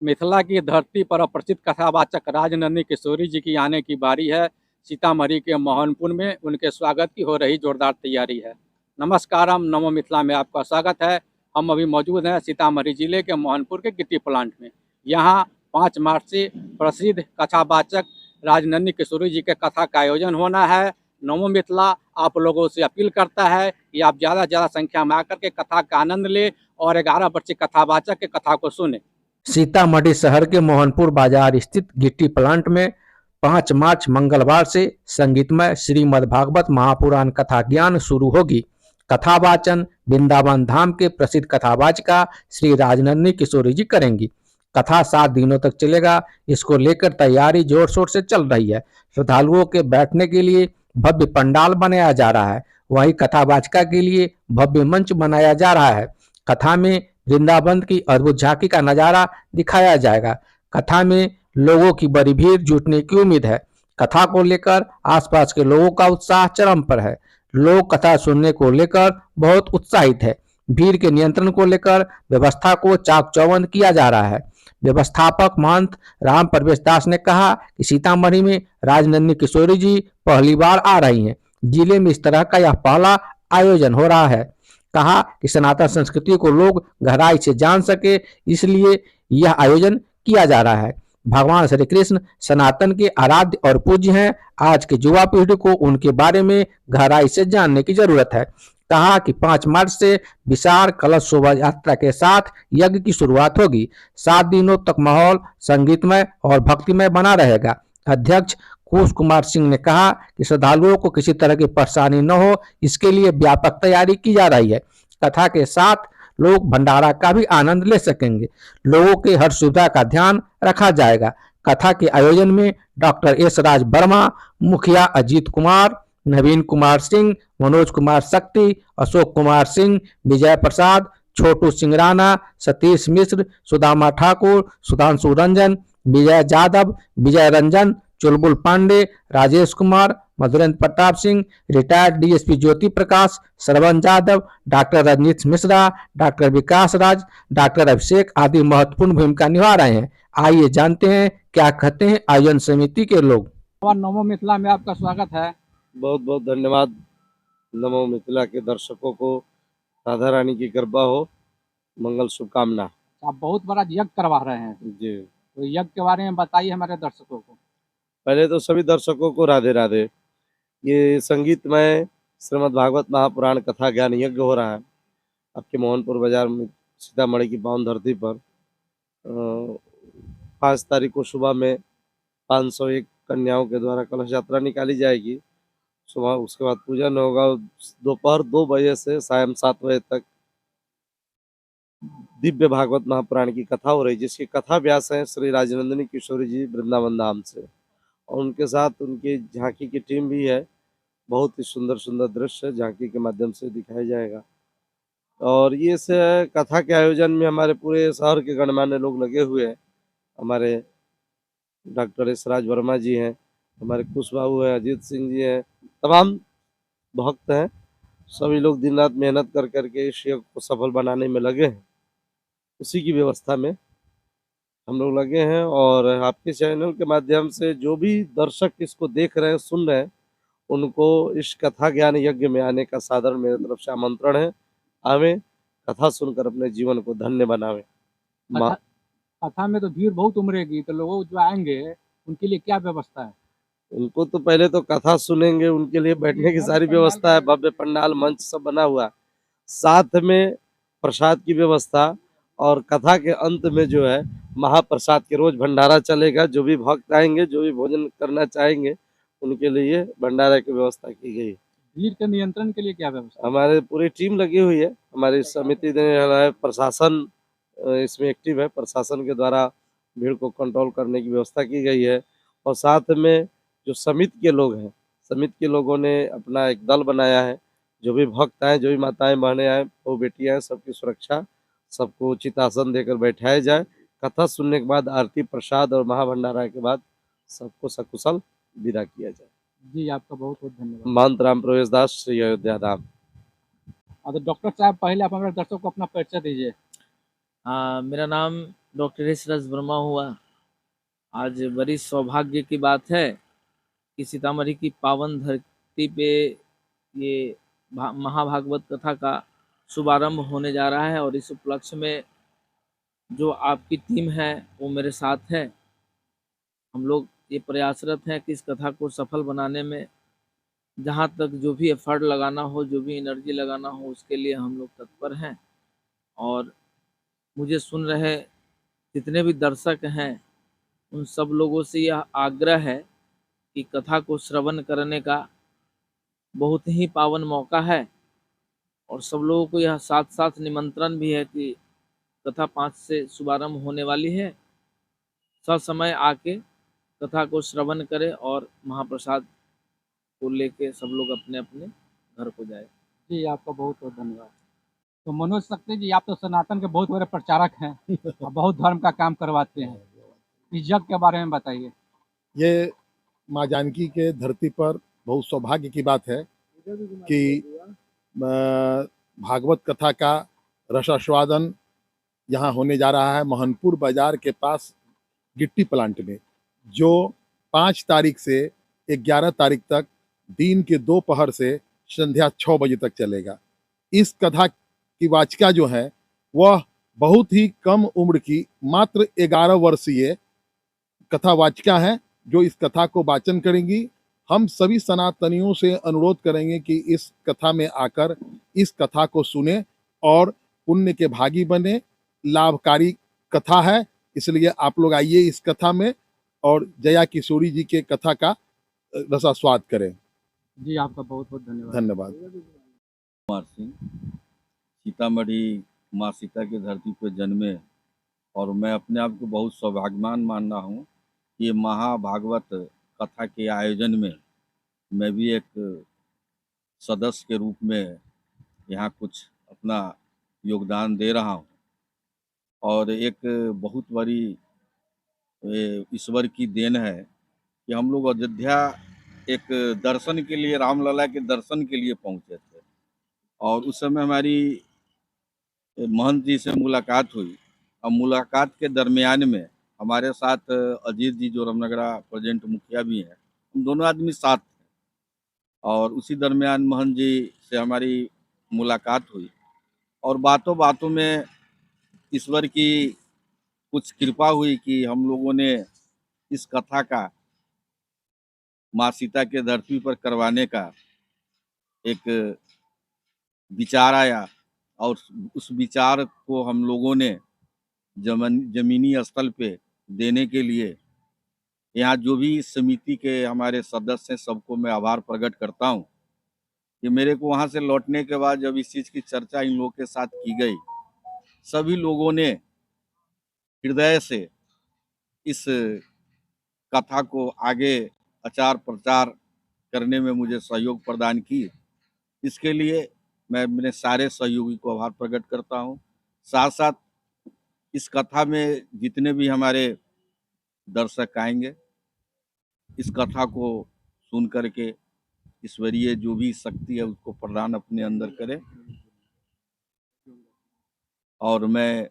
मिथिला की धरती पर प्रसिद्ध कथावाचक राजनंदिनी किशोरी जी की आने की बारी है। सीतामढ़ी के मोहनपुर में उनके स्वागत की हो रही जोरदार तैयारी है। नमस्कारम, नमो मिथिला में आपका स्वागत है। हम अभी मौजूद हैं सीतामढ़ी जिले के मोहनपुर के गिट्टी प्लांट में। यहाँ 5 मार्च से प्रसिद्ध कथावाचक राजनंदिनी किशोरी जी के कथा का आयोजन होना है। नमो मिथिला आप लोगों से अपील करता है कि आप ज़्यादा से ज़्यादा संख्या में आकर के कथा का आनंद लें और 11 वर्षीय कथावाचक के कथा को सुने। सीतामढ़ी शहर के मोहनपुर बाजार स्थित गिट्टी प्लांट में 5 मार्च मंगलवार से संगीतमय श्रीमद् भागवत महापुराण कथा ज्ञान शुरू होगी। कथा वाचन वृंदावन धाम के प्रसिद्ध कथावाचिका श्री राजनंदिनी किशोरी जी करेंगी। कथा 7 दिनों तक चलेगा। इसको लेकर तैयारी जोर शोर से चल रही है। श्रद्धालुओं के बैठने के लिए भव्य पंडाल बनाया जा रहा है। वहीं कथावाचिका के लिए भव्य मंच बनाया जा रहा है। कथा में वृंदावन की अद्भुत झांकी का नजारा दिखाया जाएगा। कथा में लोगों की बड़ी भीड़ जुटने की उम्मीद है। कथा को लेकर आसपास के लोगों का उत्साह चरम पर है। लोग कथा सुनने को लेकर बहुत उत्साहित है। भीड़ के नियंत्रण को लेकर व्यवस्था को चाक चौबंद किया जा रहा है। व्यवस्थापक महंत राम प्रवेश दास ने कहा कि सीतामढ़ी में राजनंदिनी किशोरी जी पहली बार आ रही हैं। जिले में इस तरह का यह पहला आयोजन हो रहा है। कहा कि सनातन संस्कृति को लोग गहराई से जान सके, इसलिए यह आयोजन किया जा रहा है। भगवान श्री कृष्ण सनातन के आराध्य और पूज्य हैं। आज के युवा पीढ़ी को उनके बारे में गहराई से जानने की जरूरत है। कहा कि 5 मार्च से विशाल कलश शोभा यात्रा के साथ यज्ञ की शुरुआत होगी। 7 दिनों तक माहौल संगीतमय और भक्तिमय बना रहेगा। अध्यक्ष कुश कुमार सिंह ने कहा कि श्रद्धालुओं को किसी तरह की परेशानी न हो, इसके लिए व्यापक तैयारी की जा रही है। कथा के साथ लोग भंडारा का भी आनंद ले सकेंगे। लोगों के हर सुविधा का ध्यान रखा जाएगा। कथा के आयोजन में डॉक्टर एस राज वर्मा, मुखिया अजीत कुमार, नवीन कुमार सिंह, मनोज कुमार शक्ति, अशोक कुमार सिंह, विजय प्रसाद, छोटू सिंह राणा, सतीश मिश्र, सुदामा ठाकुर, सुधांशु रंजन, विजय यादव, विजय रंजन, चुलबुल पांडे, राजेश कुमार, मधुरेंद्र प्रताप सिंह, रिटायर्ड डीएसपी ज्योति प्रकाश, श्रवण यादव, डॉक्टर रजनीश मिश्रा, डॉक्टर विकास राज, डॉक्टर अभिषेक आदि महत्वपूर्ण भूमिका निभा रहे हैं। आइए जानते हैं क्या कहते हैं आयोजन समिति के लोग। नमो मिथिला में आपका स्वागत है। बहुत बहुत धन्यवाद। नमो मिथिला के दर्शकों को राधा रानी की कृपा हो, मंगल शुभकामना। आप बहुत बड़ा यज्ञ करवा रहे हैं जी, तो यज्ञ के बारे में बताइए हमारे दर्शकों को। पहले तो सभी दर्शकों को राधे राधे। ये संगीतमय श्रीमद् भागवत महापुराण कथा ज्ञान यज्ञ हो रहा है आपके मोहनपुर बाजार में, सीतामढ़ी की पावन धरती पर। 5 तारीख को सुबह में 501 कन्याओं के द्वारा कलश यात्रा निकाली जाएगी। सुबह उसके बाद पूजन होगा। दोपहर 2 बजे से शाम 7 बजे तक दिव्य भागवत महापुराण की कथा हो रही, जिसकी कथा व्यास है श्री राजनंदिनी किशोरी जी वृंदावन धाम से, और उनके साथ उनकी झांकी की टीम भी है। बहुत ही सुंदर सुंदर दृश्य झांकी के माध्यम से दिखाया जाएगा। और ये से कथा के आयोजन में हमारे पूरे शहर के गणमान्य लोग लगे हुए हैं। हमारे डॉक्टर एस राज वर्मा जी हैं, हमारे कुश बाबू हैं, अजीत सिंह जी हैं, तमाम भक्त हैं। सभी लोग दिन रात मेहनत कर करके इस यज्ञ को सफल बनाने में लगे हैं। उसी की व्यवस्था में हम लोग लगे हैं। और आपके चैनल के माध्यम से जो भी दर्शक इसको देख रहे हैं, सुन रहे हैं, उनको इस कथा ज्ञान यज्ञ में आने का सादर मेरे तरफ से आमंत्रण है। आवे, कथा सुनकर अपने जीवन को धन्य बनावे। कथा में तो भीड़ बहुत उमड़ेगी, तो लोग जो आएंगे उनके लिए क्या व्यवस्था है? उनको तो पहले तो कथा सुनेंगे, उनके लिए बैठने की सारी व्यवस्था है। भव्य पंडाल मंच सब बना हुआ है, साथ में प्रसाद की व्यवस्था, और कथा के अंत में जो है महाप्रसाद के रोज भंडारा चलेगा। जो भी भक्त आएंगे, जो भी भोजन करना चाहेंगे, उनके लिए भंडारा की व्यवस्था की गई। भीड़ के नियंत्रण के लिए क्या व्यवस्था? हमारे पूरी टीम लगी हुई है। हमारी समिति ने, प्रशासन इसमें एक्टिव है। प्रशासन के द्वारा भीड़ को कंट्रोल करने की व्यवस्था की गई है। और साथ में जो समिति के लोग हैं, समिति के लोगों ने अपना एक दल बनाया है। जो भी भक्त आए, जो भी माताएं बहनें आए, वो बेटियां हैं, सबकी सुरक्षा, सबको उचित आसन देकर बैठाया जाए। कथा सुनने के बाद आरती, प्रसाद और महाभंडारा के बाद सबको सकुशल विदा किया जाए। जी, आपका बहुत बहुत धन्यवाद। महंत राम प्रवेश दास, श्री अयोध्या धाम। तो डॉक्टर साहब, पहले आप हमारे दर्शकों को अपना परिचय दीजिए। मेरा नाम डॉक्टर यशराज वर्मा हुआ। आज बड़ी सौभाग्य की बात है कि सीतामढ़ी की पावन धरती पे ये महाभागवत कथा का शुभारंभ होने जा रहा है और इस उपलक्ष्य में जो आपकी टीम है वो मेरे साथ है। हम लोग ये प्रयासरत हैं कि इस कथा को सफल बनाने में जहाँ तक जो भी एफर्ट लगाना हो, जो भी एनर्जी लगाना हो, उसके लिए हम लोग तत्पर हैं। और मुझे सुन रहे जितने भी दर्शक हैं उन सब लोगों से यह आग्रह है कि कथा को श्रवण करने का बहुत ही पावन मौका है और सब लोगों को यह साथ साथ निमंत्रण भी है कि कथा 5 से शुभारंभ होने वाली है। ससमय आके कथा को श्रवण करें और महाप्रसाद को लेके सब लोग अपने अपने घर को जाए। जी आपका बहुत बहुत धन्यवाद। तो मनोज सक्सेना जी, आप तो सनातन के बहुत बड़े प्रचारक हैं और बहुत धर्म का काम करवाते हैं, इस जग के बारे में बताइए। ये माँ जानकी के धरती पर बहुत सौभाग्य की बात है कि भागवत कथा का रसास्वादन यहाँ होने जा रहा है मोहनपुर बाजार के पास गिट्टी प्लांट में, जो 5 तारीख से 11 तारीख तक दिन के दोपहर से संध्या 6 बजे तक चलेगा। इस कथा की वाचिका जो है वह बहुत ही कम उम्र की मात्र 11 वर्षीय कथावाचिका है जो इस कथा को वाचन करेंगी। हम सभी सनातनियों से अनुरोध करेंगे कि इस कथा में आकर इस कथा को सुने और पुण्य के भागी बने। लाभकारी कथा है, इसलिए आप लोग आइए इस कथा में और जया किशोरी जी के कथा का रसास्वाद करें। जी आपका बहुत बहुत धन्यवाद। धन्यवाद। कुमार सिंह, सीतामढ़ी माँ सीता की धरती पर जन्मे और मैं अपने आप को बहुत सौभाग्यवान मान रहा हूँ कि महाभागवत कथा के आयोजन में मैं भी एक सदस्य के रूप में यहाँ कुछ अपना योगदान दे रहा हूँ और एक बहुत बड़ी ईश्वर की देन है कि हम लोग अयोध्या एक दर्शन के लिए, रामलला के दर्शन के लिए पहुँचे थे और उस समय हमारी महंत जी से मुलाकात हुई और मुलाकात के दरमियान में हमारे साथ अजीत जी जो रामनगरा प्रेजेंट मुखिया भी हैं, हम दोनों आदमी साथ थे और उसी दरमियान महंत जी से हमारी मुलाकात हुई और बातों बातों में ईश्वर की कुछ कृपा हुई कि हम लोगों ने इस कथा का माँ सीता के धरती पर करवाने का एक विचार आया और उस विचार को हम लोगों ने जमीनी स्थल पे देने के लिए यहाँ जो भी समिति के हमारे सदस्य हैं सबको मैं आभार प्रकट करता हूँ कि मेरे को वहाँ से लौटने के बाद जब इस चीज़ की चर्चा इन लोगों के साथ की गई, सभी लोगों ने हृदय से इस कथा को आगे आचार प्रचार करने में मुझे सहयोग प्रदान की। इसके लिए मैं अपने सारे सहयोगी को आभार प्रकट करता हूँ। साथ साथ इस कथा में जितने भी हमारे दर्शक आएंगे इस कथा को सुन करके ईश्वरीय जो भी शक्ति है उसको प्रदान अपने अंदर करें और मैं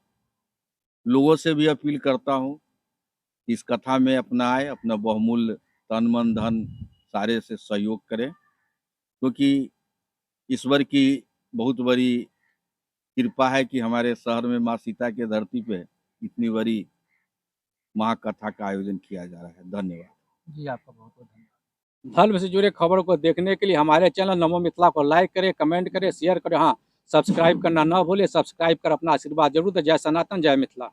लोगों से भी अपील करता हूँ कि इस कथा में अपना आए, अपना बहुमूल्य तन मन धन सारे से सहयोग करें क्योंकि ईश्वर की बहुत बड़ी कृपा है कि हमारे शहर में माँ सीता के धरती पे इतनी बड़ी महाकथा का आयोजन किया जा रहा है। धन्यवाद। जी आपका बहुत बहुत धन्यवाद। धर्म से जुड़े खबरों को देखने के लिए हमारे चैनल नमो मिथिला को लाइक करें, कमेंट करें, शेयर करें, हाँ सब्सक्राइब करना ना भूलें। सब्सक्राइब कर अपना आशीर्वाद जरूर दें। जय सनातन, जय मिथिला।